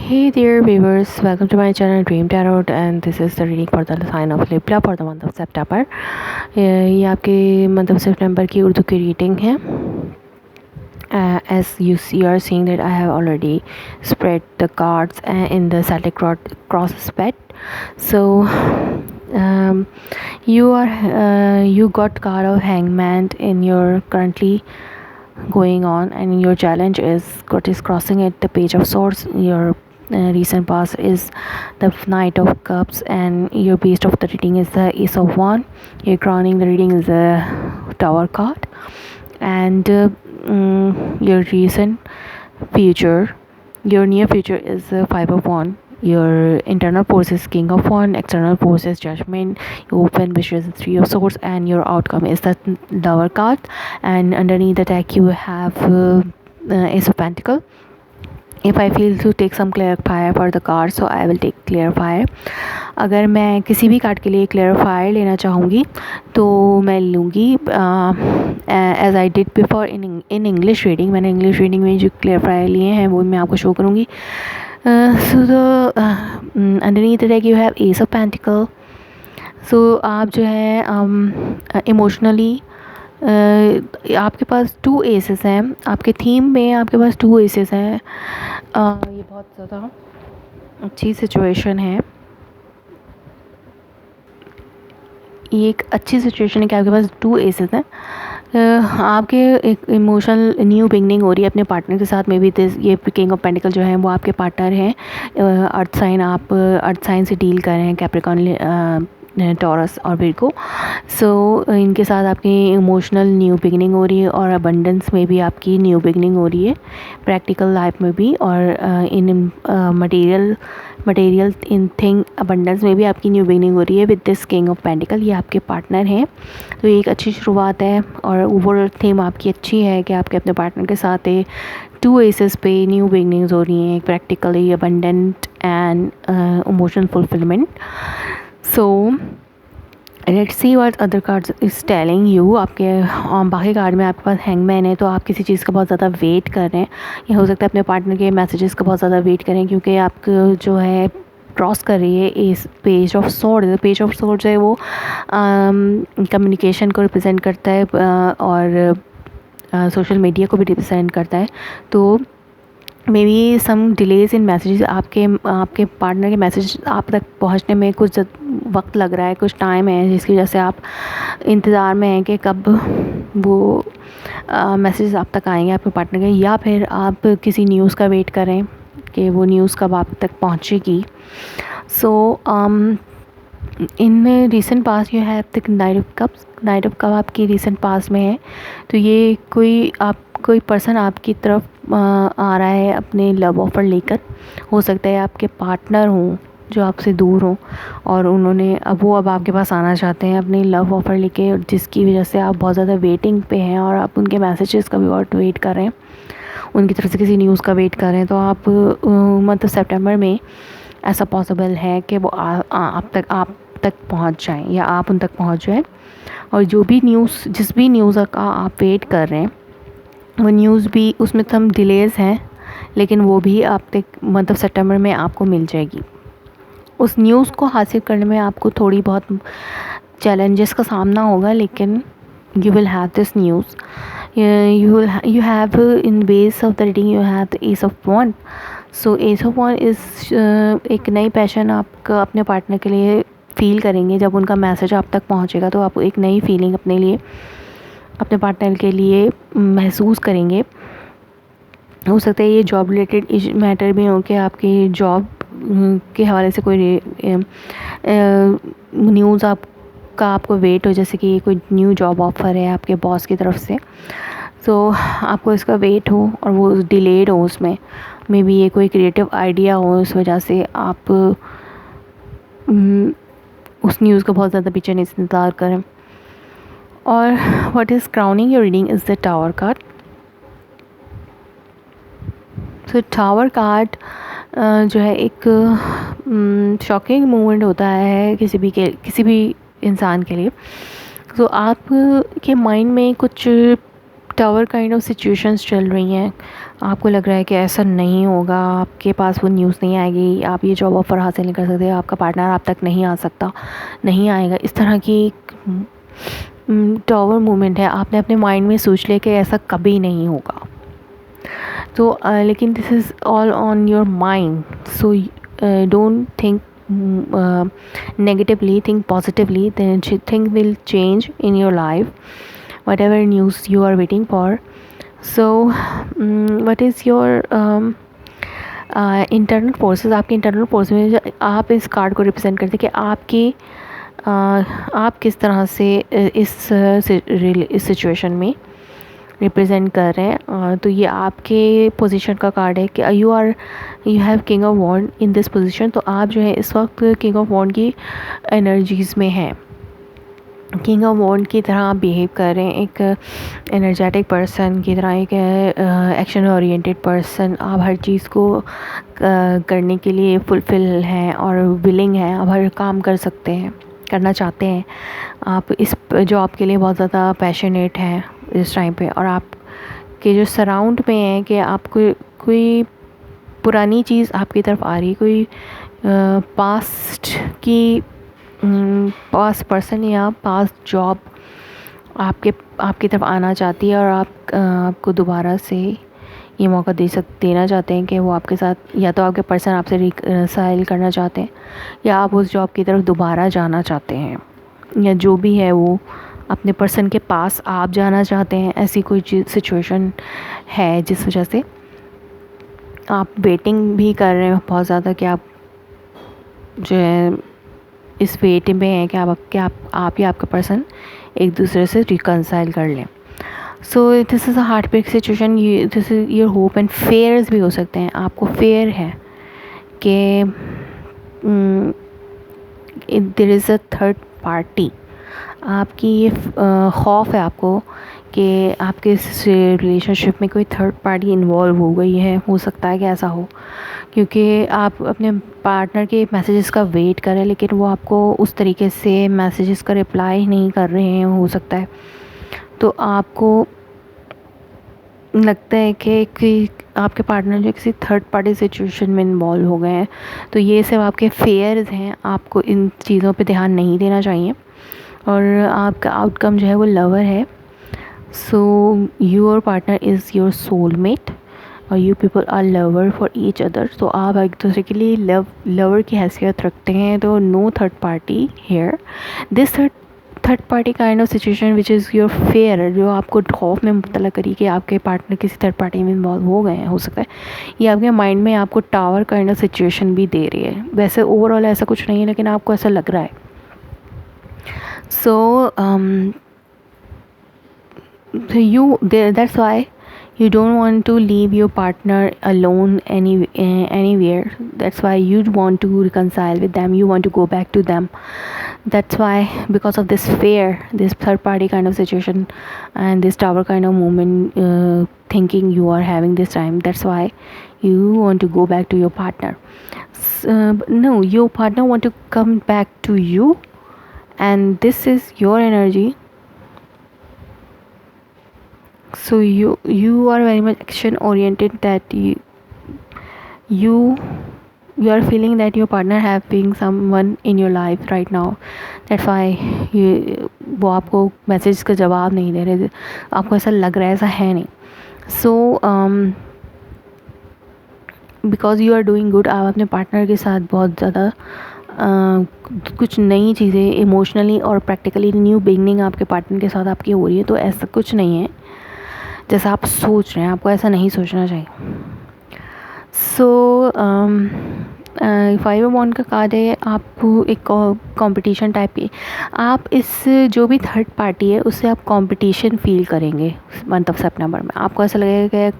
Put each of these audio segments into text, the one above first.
Hey there viewers, welcome to my channel Dream Tarot and this is the reading for the sign of Libra for the month of September. ये आपके month of September की उर्दू की reading है. As you see, are seeing that I have already spread the cards in the Celtic cross spread. So you got card of Hangman in your currently going on, and your challenge is what is crossing at the Page of Swords. Your recent past is the Knight of Cups, and your base of the reading is the Ace of Wands. Your crowning the reading is the Tower card, and your recent future, your near future is the Five of Wands. Your internal force is King of Wands, external force is Judgment, your open wishes is Three of Swords, and your outcome is the Lover card. And underneath the deck you have Ace of Pentacles. If I feel to take some clarifier for the card, so I will take clarifier. अगर मैं किसी भी card के लिए clarifier लेना चाहूँगी तो मैं लूँगी as I did before in English reading. मैंने इंग्लिश रीडिंग में जो clarifier लिए हैं वो मैं आपको शो करूँगी. So underneath the deck you have ace of pentacle. So आप जो है इमोशनली आपके पास टू एसेस हैं. आपके थीम में आपके पास टू एसेस हैं. ये बहुत ज़्यादा अच्छी सिचुएशन है. ये एक अच्छी सिचुएशन है कि आपके पास टू एसेस हैं. आपके एक इमोशनल न्यू बिगनिंग हो रही है अपने पार्टनर के साथ में भी. ये किंग ऑफ पेंटिकल जो है वो आपके पार्टनर हैं. अर्थ साइन, आप अर्थ साइन से डील कर रहे हैं, कैप्रिकॉर्न, टॉरस और विर्गो. सो इनके साथ आपकी इमोशनल न्यू बिगनिंग हो रही है और अबंडेंस में भी आपकी न्यू बिगनिंग हो रही है, प्रैक्टिकल लाइफ में भी, और इन मटेरियल इन थिंग अबंडेंस में भी आपकी न्यू बिगनिंग हो रही है with this king of pentacle. ये आपके पार्टनर हैं. तो ये एक अच्छी शुरुआत है और ओवरऑल थीम आपकी अच्छी है कि आपके अपने पार्टनर के साथ टू एसेस पे न्यू बिगनिंग्स हो रही हैं, practically abundant and emotional fulfilment. So let's see what other cards is telling you. आपके बाकी कार्ड में आपके पास हैंगमैन है, तो आप किसी चीज़ का बहुत ज़्यादा वेट कर रहे हैं. ये हो सकता है अपने पार्टनर के मैसेजेस का बहुत ज़्यादा वेट करें क्योंकि आपको जो है क्रॉस कर रही है इस page of sword. Page of sword जो है वो कम्युनिकेशन को रिप्रेजेंट करता है और सोशल मीडिया को भी रिप्रेजेंट करता है. तो maybe some delays in messages. आपके पार्टनर के मैसेज आप तक पहुंचने में कुछ वक्त लग रहा है, कुछ टाइम है, जिसकी वजह से आप इंतज़ार में हैं कि कब वो मैसेज आप तक आएंगे आपके पार्टनर के, या फिर आप किसी न्यूज़ का वेट करें कि वो न्यूज़ कब आप तक पहुंचेगी. So in recent past you have the knight of cups. Knight of cup आपकी रिसेंट पास में है. तो ये कोई पर्सन आपकी तरफ आ रहा है अपने लव ऑफ़र लेकर. हो सकता है आपके पार्टनर हों जो आपसे दूर हों और अब आपके पास आना चाहते हैं अपने लव ऑफ़र लेके, जिसकी वजह से आप बहुत ज़्यादा वेटिंग पे हैं और आप उनके मैसेजेस का भी बहुत वेट कर रहे हैं, उनकी तरफ से किसी न्यूज़ का वेट कर रहे हैं. तो आप मतलब सितंबर में ऐसा पॉसिबल है कि वो आप तक पहुंच जाएं या आप उन तक पहुंच जाएं. और जिस भी न्यूज़ का आप वेट कर रहे हैं वो न्यूज़ भी, उसमें थम डिलेज़ हैं, लेकिन वो भी आप तक मतलब सितंबर में आपको मिल जाएगी. उस न्यूज़ को हासिल करने में आपको थोड़ी बहुत चैलेंजेस का सामना होगा, लेकिन you will have this news. you have in base of the reading you have the Ace of Wands. So ace of wand is एक नई पैशन आपका अपने पार्टनर के लिए फील करेंगे. जब उनका मैसेज आप तक पहुंचेगा तो आप एक नई फीलिंग अपने लिए, अपने पार्टनर के लिए महसूस करेंगे. हो सकता है ये जॉब रिलेटेड मैटर भी हो कि आपकी जॉब के हवाले से कोई न्यूज़ आपको वेट हो, जैसे कि कोई न्यू जॉब ऑफ़र है आपके बॉस की तरफ से, तो आपको इसका वेट हो और वो डिलेड हो. उसमें मे बी ये कोई क्रिएटिव आइडिया हो, उस वजह से आप उस न्यूज़ का बहुत ज़्यादा पीछे इंतज़ार करें. और what is crowning your reading is the tower card. तो टावर कार्ड जो है एक शॉकिंग मोमेंट होता है किसी भी इंसान के लिए. तो आप के माइंड में कुछ टावर काइंड ऑफ सिचुएशंस चल रही हैं, आपको लग रहा है कि ऐसा नहीं होगा, आपके पास वो न्यूज़ नहीं आएगी, आप ये जॉब ऑफ़र हासिल नहीं कर सकते, आपका पार्टनर आप तक नहीं आ सकता, नहीं आएगा, इस तरह की टावर मूवमेंट है। आपने अपने माइंड में सोच लिया कि ऐसा कभी नहीं होगा, तो लेकिन this is all on your mind, so don't think negatively, think positively, then things will change in your life, whatever news you are waiting for. So what is your internal forces? आपके internal force में आप इस card को represent करते हैं कि आपकी आप किस तरह से इस सिचुएशन में रिप्रेजेंट कर रहे हैं। तो ये आपके पोजीशन का कार्ड है कि you have king of wand in this position. तो आप जो है इस वक्त किंग ऑफ वॉन्ड की एनर्जीज़ में हैं, किंग ऑफ वॉन्ड की तरह आप बिहेव कर रहे हैं, एक एनर्जेटिक पर्सन की तरह, एक एक्शन ओरिएंटेड पर्सन। आप हर चीज़ को करने के लिए फुलफिल हैं और विलिंग हैं, आप हर काम कर सकते हैं, करना चाहते हैं। आप इस जॉब के लिए बहुत ज़्यादा पैशनेट हैं इस टाइम पे, और आपके जो सराउंड में है कि आपको कोई पुरानी चीज़ आपकी तरफ आ रही, कोई पास्ट पर्सन या पास्ट जॉब आपकी तरफ आना चाहती है, और आपको दोबारा से ये मौका देना चाहते हैं कि वो आपके साथ, या तो आपके पर्सन आपसे रिकंसाइल करना चाहते हैं, या आप उस जॉब की तरफ दोबारा जाना चाहते हैं, या जो भी है वो अपने पर्सन के पास आप जाना चाहते हैं। ऐसी कोई सिचुएशन है जिस वजह से आप वेटिंग भी कर रहे हैं बहुत ज़्यादा, कि आप जो है इस वेट में हैं कि आप या आपका पर्सन एक दूसरे से रिकंसाइल कर लें। So this is a heartbreak situation, this is your hope and fears भी हो सकते हैं। आपको फेयर है कि there is a third party, आपकी ये खौफ है आपको कि आपके रिलेशनशिप में कोई थर्ड पार्टी इन्वॉल्व हो गई है। हो सकता है कि ऐसा हो, क्योंकि आप अपने पार्टनर के मैसेजेस का वेट कर रहे हैं, लेकिन वो आपको उस तरीके से मैसेजेस का रिप्लाई नहीं कर रहे हैं, हो सकता है। तो आपको लगता है कि आपके पार्टनर जो किसी थर्ड पार्टी सिचुएशन में इन्वॉल्व हो गए हैं। तो ये सब आपके फेयर्स हैं, आपको इन चीज़ों पे ध्यान नहीं देना चाहिए, और आपका आउटकम जो है वो लवर है। So your partner is your soulmate, और you people are lover for each other. तो आप एक दूसरे के लिए लवर की हैसियत रखते हैं। तो no third party here, this third party kind of situation which is your fear, जो आपको खौफ में मुब्तला करी कि आपके पार्टनर किसी थर्ड पार्टी में इन्वॉल्व हो गए हैं। हो सकता है ये आपके माइंड में आपको टावर काइंड ऑफ सिचुएशन भी दे रही है। वैसे ओवरऑल ऐसा कुछ नहीं है, लेकिन आपको ऐसा लग रहा है। So that's why you don't want to leave your partner alone anywhere. That's why you want to reconcile with them, you want to go back to them. That's why, because of this fear, this third party kind of situation and this tower kind of movement thinking you are having this time, that's why you want to go back to your partner. No, your partner want to come back to you, and this is your energy. So you are very much action oriented, that you are feeling that your partner having someone in your life right now. That's why वो आपको message का जवाब नहीं दे रहे, आपको ऐसा लग रहा है, ऐसा है नहीं। So because you are doing good, आप अपने पार्टनर के साथ बहुत ज़्यादा कुछ नई चीज़ें इमोशनली और प्रैक्टिकली न्यू बिगनिंग आपके पार्टनर के साथ आपकी हो रही है। तो ऐसा कुछ नहीं है जैसा आप सोच रहे हैं, आपको ऐसा नहीं सोचना चाहिए। सो फाइव ऑफ वॉन्ड का कार्ड है, आपको एक कंपटीशन टाइप की, आप इस जो भी थर्ड पार्टी है उससे आप कंपटीशन फील करेंगे मंथ ऑफ सितंबर में। आपको ऐसा लगेगा कि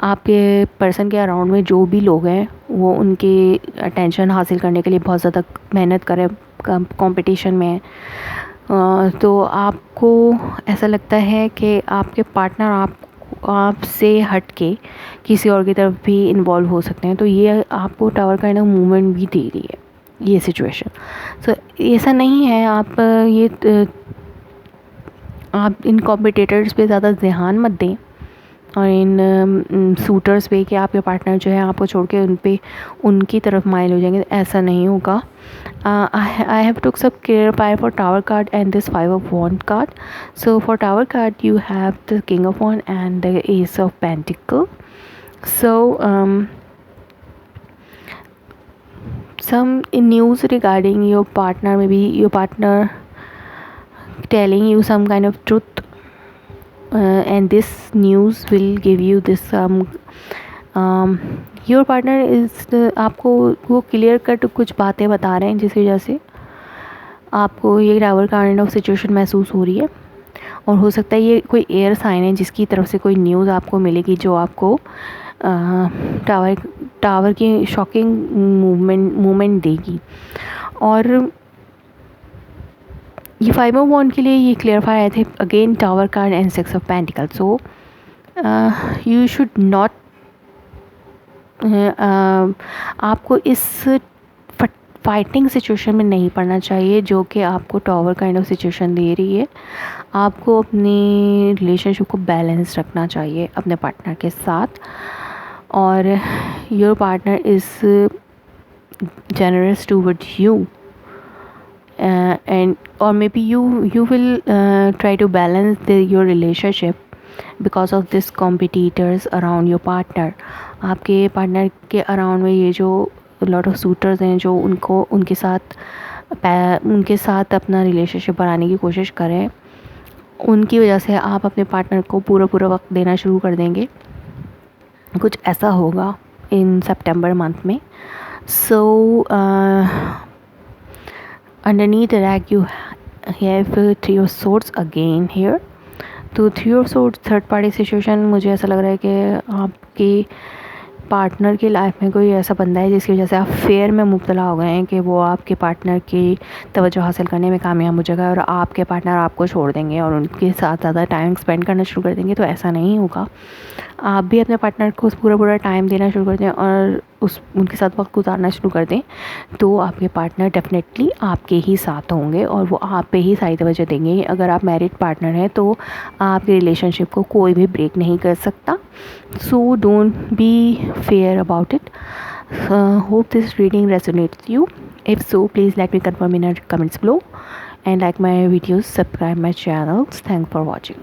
आपके पर्सन के अराउंड में जो भी लोग हैं वो उनकी अटेंशन हासिल करने के लिए बहुत ज़्यादा मेहनत करें, कंपटीशन में। तो आपको ऐसा लगता है कि आपके पार्टनर आपसे हट के किसी और की तरफ भी इन्वॉल्व हो सकते हैं। तो ये आपको टावर काइंड ऑफ मूवमेंट भी दे रही है ये सिचुएशन। सो ऐसा नहीं है, आप ये आप इन कॉम्पिटिटर्स पे ज़्यादा ध्यान मत दें और इन सूटर्स पे कि आपके पार्टनर जो है आपको छोड़ के उन पे उनकी तरफ माइल हो जाएंगे, ऐसा नहीं होगा. I have took some clarify for tower card and this 5 of wand card. So for tower card you have the king of wand and the ace of pentacle. So some news regarding your partner, maybe your partner telling you some kind of truth, and this news will give you this your partner is, आपको वो clear cut कुछ बातें बता रहे हैं जिस वजह से आपको ये टावर काइंड ऑफ सिचुएशन महसूस हो रही है. और हो सकता है ये कोई एयर साइन है जिसकी तरफ से कोई न्यूज़ आपको मिलेगी जो आपको टावर की शॉकिंग मूवमेंट देगी. और ये 5 of wand के लिए ये क्लियरफाई आए थे again tower card and 6 of pentacle. So you should not, आपको इस फाइटिंग सिचुएशन में नहीं पड़ना चाहिए जो कि आपको टावर काइंड ऑफ सिचुएशन दे रही है. आपको अपनी रिलेशनशिप को बैलेंस रखना चाहिए अपने पार्टनर के साथ. और your partner is generous towards you, and or maybe you will try to balance your relationship because of this competitors around your partner. आपके पार्टनर के अराउंड में ये जो लॉट ऑफ सूटर्स हैं जो उनके साथ अपना रिलेशनशिप बढ़ाने की कोशिश करें, उनकी वजह से आप अपने पार्टनर को पूरा वक्त देना शुरू कर देंगे. कुछ ऐसा होगा इन सितंबर मंथ में. सो underneath the rack you have 3 of swords again here. तो 3 of swords third party situation, मुझे ऐसा लग रहा है कि आपकी पार्टनर की लाइफ में कोई ऐसा बंदा है जिसकी वजह से आप फेयर में मुब्तला हो गए हैं कि वो आपके पार्टनर की तवज्जो हासिल करने में कामयाब हो जाएगा और आपके पार्टनर आपको छोड़ देंगे और उनके साथ ज़्यादा टाइम स्पेंड करना शुरू कर देंगे. तो ऐसा नहीं होगा. आप भी अपने पार्टनर को पूरा टाइम देना शुरू कर दें और उनके साथ वक्त गुजारना शुरू कर दें, तो आपके पार्टनर डेफिनेटली आपके ही साथ होंगे और वो आप पे ही सारी तवज्जो देंगे. अगर आप मैरिड पार्टनर हैं तो आपके रिलेशनशिप को कोई भी ब्रेक नहीं कर सकता. So don't be fair about it. Hope this reading resonates you. If so, please let me confirm in our comments below and like my videos, subscribe my channels. Thanks for watching.